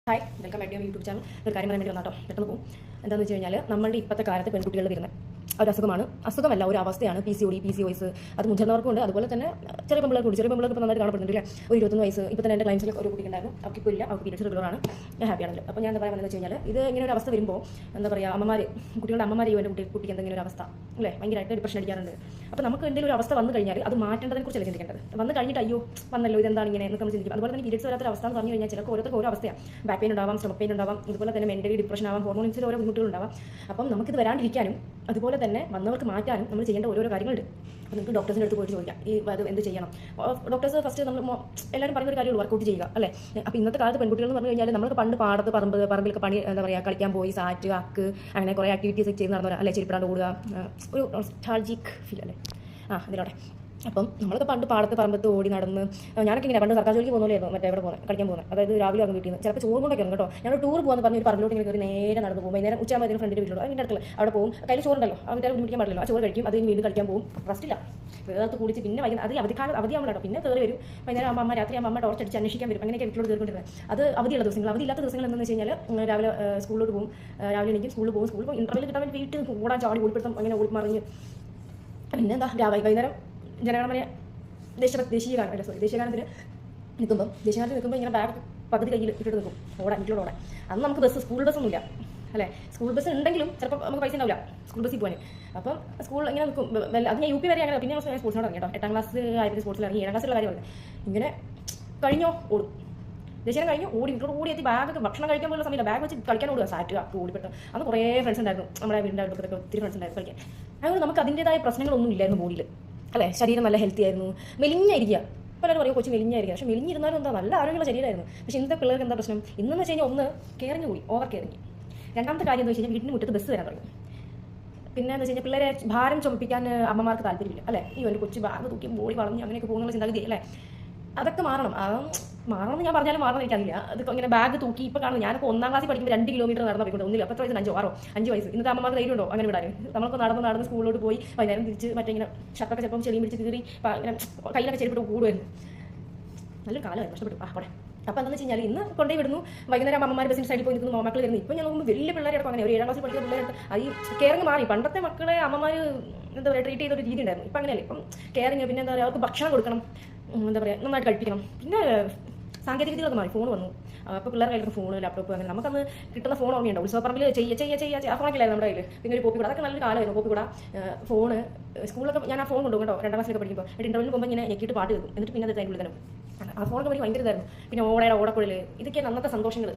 Hi welcome back to YouTube channel. ഒരു കാര്യം പറയാൻ വേണ്ടി വന്നാട്ടോ, പെട്ടെന്ന് പോകും. എന്താണെന്ന് വെച്ച് കഴിഞ്ഞാൽ നമ്മളുടെ ഇപ്പോഴത്തെ കാലത്ത് പെൺകുട്ടികൾ വരുന്നത് ഒരു അസുഖമല്ല, ഒരു അവസ്ഥയാണ് PCOS. അത് മുതിർന്നവർക്കുണ്ട്, അതുപോലെ തന്നെ ചെറിയ പെമ്പിളർക്കുണ്ട്. ചെറിയ പെമ്പിളർക്ക് ഇപ്പോൾ നന്നായിട്ട് കാണപ്പെടുന്നുണ്ട് അല്ലേ. ഒരു 21 വയസ്സ് ഇപ്പോൾ തന്നെ എൻ്റെ ക്ലൈൻസിൽ ഒരു കുട്ടി ഉണ്ടായിരുന്നു. അവർക്ക് ഇപ്പോൾ ഇല്ല, അവർക്ക് പീരിയഡ്സ് റെഗുലറാണ്. ഞാൻ ഹാപ്പിയാണല്ലോ. അപ്പോൾ ഞാൻ എന്താ പറയുന്നത് വെച്ച് കഴിഞ്ഞാൽ, ഇത് ഇങ്ങനെ ഒരു അവസ്ഥ വരുമ്പോൾ എന്താ പറയുക, കുട്ടികളുടെ അമ്മമാർ എൻ്റെ കുട്ടിക്ക് എന്തെങ്കിലും ഒരു അവസ്ഥ അല്ലേ, ഭയങ്കരമായിട്ട് ഡിപ്രഷൻ അടിക്കാറുണ്ട്. അപ്പോൾ നമുക്ക് എന്തെങ്കിലും ഒരു അവസ്ഥ വന്നു കഴിഞ്ഞാൽ അത് മാറ്റേണ്ടതിനെ കുറിച്ച് ചിന്തിക്കേണ്ടത്. വന്നു കഴിഞ്ഞിട്ട് അയ്യോ വന്നല്ലോ ഇതെന്താണ് ഇങ്ങനെ എന്നൊക്കെ നമ്മൾ ചിന്തിക്കും. അതുപോലെ തന്നെ പീരിയഡ്സ് വരാത്ത അവസ്ഥ എന്ന് പറഞ്ഞു കഴിഞ്ഞാൽ ചിലർക്ക് ഓരോരുത്തർക്ക് ഓരോ അവസ്ഥയാണ്. ബാക്ക് പെയിൻ ഉണ്ടാവാം, സ്റ്റൊമക് പെയിൻ ഉണ്ടാവാം, അതുപോലെ തന്നെ മെൻ്റലി ഡിപ്രഷൻ ആവാം, ഹോർമോൺസിൽ ഓരോ ബുദ്ധിമുട്ടുകളുണ്ടാവാം. അപ്പം നമുക്കിത് വരാണ്ടിരിക്കാനും അതുപോലെ തന്നെ വന്നവർക്ക് മാറ്റാനും നമ്മൾ ചെയ്യേണ്ട ഓരോ കാര്യങ്ങളുണ്ട്. അപ്പോൾ നിങ്ങൾക്ക് ഡോക്ടേഴ്സിൻ്റെ അടുത്ത് പോയിട്ട് ചോദിക്കാം അത് എന്ത് ചെയ്യണം. ഡോക്ടേഴ്സ് ഫസ്റ്റ് നമ്മൾ എല്ലാവരും പറയുന്ന ഒരു കാര്യമുള്ളൂ, വർക്കൗട്ട് ചെയ്യുക അല്ലേ. അപ്പോൾ ഇന്നത്തെ കാലത്ത് പെൺകുട്ടികൾ എന്ന് പറഞ്ഞു കഴിഞ്ഞാൽ നമ്മൾ പണ്ട് പാടത്ത് പറമ്പിലൊക്കെ പണി എന്താ പറയുക, കളിക്കാൻ പോയി സാറ്റ് അക്ക് അങ്ങനെ കുറേ ആക്ടിവിറ്റീസ് ചെയ്ത് നടന്നവരാ അല്ലെ. ചെരിപ്പിടാണ്ട് ഓടുക, ഒരു നൊസ്റ്റാൾജിക് ഫീൽ അല്ലേ അതിലൂടെ. അപ്പം നമ്മളൊക്കെ പണ്ട് പാടത്ത് പറമ്പത്ത് ഓടി നടന്ന്, ഞാനൊക്കെ ഇങ്ങനെ പണ്ട് സർക്കാർ ജോലിക്ക് പോകുന്നതായിരുന്നു, മറ്റേ എവിടെ പോകുന്നത് കളിക്കാൻ പോകുന്നത്. അതായത് രാവിലെ അങ്ങ് വീട്ടിൽ നിന്ന് ചിലപ്പോൾ ചോറ് കൊണ്ടൊക്കെ ഇറങ്ങും കേട്ടോ. ഞങ്ങൾ ടൂർ പോകുന്ന പറഞ്ഞ ഒരു പറമ്പിലോട്ട് ഇങ്ങനെ കയറി നേരെ നടന്ന് പോകും. വൈകുന്നേരം ഉച്ചയാകുമ്പോൾ ഫ്രണ്ടിൻ്റെ വീട്ടിലോട്ട് അതിൻ്റെ അടുത്തുള്ള അവിടെ പോകും. കയ്യിൽ ചോറുണ്ടല്ലോ, അവരുടെ ബുദ്ധിമുട്ടിക്കാൻ പാടില്ലല്ലോ. ആ ചോറ് കഴിക്കും, അതിന് വീണ്ടും കളിക്കാൻ പോകും. റെസ്റ്റില്ല, വേർത്ത് കുടിച്ച് പിന്നെ വൈകുന്നേരം അത് അവധിയാവുമ്പോൾ കേട്ടോ. പിന്നെ കയറി വരും വൈകുന്നേരം അമ്മ രാത്രി അമ്മ ടോർച്ച് അടിച്ച് അന്വേഷിക്കാൻ വരും. അങ്ങനെയൊക്കെ വീട്ടിലോട്ട് കയറിക്കൊണ്ടിരുന്നത്. അത് അവധിയുള്ള ദിവസങ്ങൾ. അവധിയില്ലാത്ത ദിവസങ്ങൾ എന്താണെന്ന് വെച്ച് കഴിഞ്ഞാൽ രാവിലെ സ്കൂളിലോട്ട് പോകും, രാവിലെ എനിക്ക് സ്കൂളിൽ പോകും ഇന്റർവ്യൂ കിട്ടാൻ വേണ്ടി വീട്ടിൽ ഓടാൻ ചാടി ഓടിപ്പെടുത്തും, അങ്ങനെ ഓടിമറിഞ്ഞ് പിന്നെ എന്താ വൈകുന്നേരം ജനഗണമന ദേശീയഗാനത്തിന് നിൽക്കുമ്പോൾ ഇങ്ങനെ ബാഗ് പകുതി കയ്യിൽ ഇട്ടിട്ട് നിൽക്കും, വീട്ടിലോട് ഓടാൻ. അന്ന് നമുക്ക് സ്കൂൾ ബസ്സൊന്നുമില്ല അല്ലേ. സ്കൂൾ ബസ് ഉണ്ടെങ്കിലും ചിലപ്പോൾ നമുക്ക് പൈസ ഉണ്ടാവില്ല സ്കൂൾ ബസ്സിൽ പോകാൻ. അപ്പം സ്കൂൾ ഇങ്ങനെ നിൽക്കും. അത് ഞാൻ UP വരെ അങ്ങനെ. പിന്നെ ഞാൻ സ്പോർട്സിനോട് ഇറങ്ങി കേട്ടോ. 8ാം ക്ലാസ് ആയപ്പോൾ സ്പോർട്സിൽ ഇറങ്ങി. 7ാം ക്ലാസ്സിലുള്ള കാര്യമാണ്. ഇങ്ങനെ കഴിഞ്ഞോ ഓടും, ദേശീയം കഴിഞ്ഞു വീട്ടിലോട് ഓടിയെത്തി ബാഗൊക്കെ ഭക്ഷണം കഴിക്കാൻ പോലുള്ള സമയത്ത് ബാഗ് വെച്ച് കളിക്കാൻ ഓടുക, സാറ്റ് ഓടിപ്പെട്ട്. അന്ന് കുറേ ഫ്രണ്ട്സ് ഉണ്ടായിരുന്നു, നമ്മുടെ വീടിൻ്റെ അടുത്തൊക്കെ ഒത്തിരി ഫ്രണ്ട്സ് ഉണ്ടായിരുന്നു കളിക്കാൻ. അതുകൊണ്ട് നമുക്ക് അതിൻ്റെതായ പ്രശ്നങ്ങളൊന്നും ഇല്ലായിരുന്നു ബോഡിയിൽ അല്ലേ. ശരീരം നല്ല ഹെൽത്തി ആയിരുന്നു, മെലിഞ്ഞായിരിക്കുക. പലരും പറയും കൊച്ചു മെലിഞ്ഞായിരിക്കുക, പക്ഷേ മെലിഞ്ഞിരുന്നാലും എന്താ നല്ല ആരോഗ്യമുള്ള ശരീരമായിരുന്നു. പക്ഷേ ഇന്നത്തെ പിള്ളേർക്ക് എന്താ പ്രശ്നം ഇന്നെന്ന് വെച്ച് കഴിഞ്ഞാൽ, ഒന്ന് കെയറിങ് കൂടി, ഓവർ കെയറിങ്. രണ്ടാമത്തെ കാര്യം എന്ന് വെച്ച് കഴിഞ്ഞാൽ വീടിന് മുറ്റത്ത് ബസ് വരാൻ തുടങ്ങി. പിന്നെ എന്ന് വെച്ച് കഴിഞ്ഞാൽ പിള്ളേരെ ഭാരം ചുമപ്പിക്കാൻ അമ്മമാർക്ക് താല്പര്യമില്ല അല്ലേ. എൻ്റെ കൊച്ചു ബാഗ് തൂക്കി ബോഡി വളഞ്ഞ് അങ്ങനെയൊക്കെ പോകുന്നുള്ള ചിന്താഗതി അല്ലേ. അതൊക്കെ മാറണം. മാറണമെന്ന് ഞാൻ പറഞ്ഞാലും മാറണം എനിക്കറിയില്ല. അത് ഇങ്ങനെ ബാഗ് തൂക്കി ഇപ്പോൾ കാണും. ഞാനിപ്പോൾ 1ാം ക്ലാസ്സിൽ പഠിക്കുമ്പോൾ 2 കിലോമീറ്റർ നടന്ന പോയിക്കൊണ്ട് ഒന്നില്ല. 10 വയസ്സ് 5 വയസ്സ്. ഇന്നത്തെ അമ്മമാർക്ക് ധൈര്യം ഉണ്ടോ അങ്ങനെ വിടാൻ? നമുക്ക് നടന്ന് സ്കൂളിലോട്ട് പോയി വൈകുന്നേരം തിരിച്ച് മറ്റേ ഇങ്ങനെ ഷർട്ടൊക്കെ ചിലപ്പം ചെളിയും പിടിച്ച് കീറി ഇങ്ങനെ കയ്യിലൊക്കെ ചെരുപ്പിട്ട് കൂടുമായിരുന്നു. നല്ലൊരു കാലമായിരുന്നു, കഷ്ടപ്പെട്ടു അവിടെ. അപ്പോൾ എന്താണെന്ന് വെച്ച് കഴിഞ്ഞാൽ ഇന്ന് കൊണ്ടുപോയി വിടുന്നു, വൈകുന്നേരം അമ്മമാർ ബസ്സിന് സൈഡിൽ പോയി നിൽക്കുന്നു, മക്കൾ വരുന്നു. ഇപ്പം ഞാൻ നോക്കുമ്പോൾ വലിയ പിള്ളേരെ അങ്ങനെ ഒരു 7ാം ക്ലാസ്സിൽ പഠിക്കുന്ന പിള്ളേർ ഈ കെയറിങ് മാറി. പണ്ടത്തെ മക്കളെ അമ്മമാർ എന്താ പറയുക ട്രീറ്റ് ചെയ്തൊരു രീതി ഉണ്ടായിരുന്നു. ഇപ്പം അങ്ങനെയല്ലേ. ഇപ്പം കെയറിങ്, പിന്നെ എന്താ പറയുക, അവർക്ക് ഭക്ഷണം കൊടുക്കണം, എന്താ പറയുക നന്നായിട്ട് കഴിപ്പിക്കണം. പിന്നെ സാങ്കേതിക വിദ്യകളൊക്കെ മാറി, ഫോൺ വന്നു. അപ്പോൾ പിള്ളേരുടെ കയ്യിലൊക്കെ ഫോൺ, ലാപ്ടോപ്പ്, അങ്ങനെ നമുക്കന്ന് കിട്ടുന്ന ഫോൺ ഓർമ്മയുണ്ടോ? ഉത്സവപ്പറമ്പിൽ ആ ഫോണൊക്കെയായിരുന്നു നമ്മുടെ കയ്യിൽ. പിന്നെ ഒരു കോപ്പി കൂടെ, അതൊക്കെ നല്ലൊരു കാലമായിരുന്നു. കോപ്പി കൂടെ ഫോണ് സ്കൂളിലൊക്കെ ഞാൻ ആ ഫോൺ കൊണ്ടുപോകും കേട്ടോ. 2ാം ക്ലാസ്സിലൊക്കെ പഠിക്കുമ്പോൾ ഇന്റർവ്യൂവിന് പോകുമ്പോൾ ഇങ്ങനെ ഞെക്കിയിട്ട് പാട്ട് കേൾക്കും. എന്നിട്ട് പിന്നെ അത് അതിനുള്ളിൽ തന്നെ ആ ഫോണൊക്കെ എനിക്ക് ഭയങ്കര ഇതായിരുന്നു. പിന്നെ ഓടക്കുഴൽ, ഇതൊക്കെയാണ് അന്നത്തെ സന്തോഷങ്ങൾ.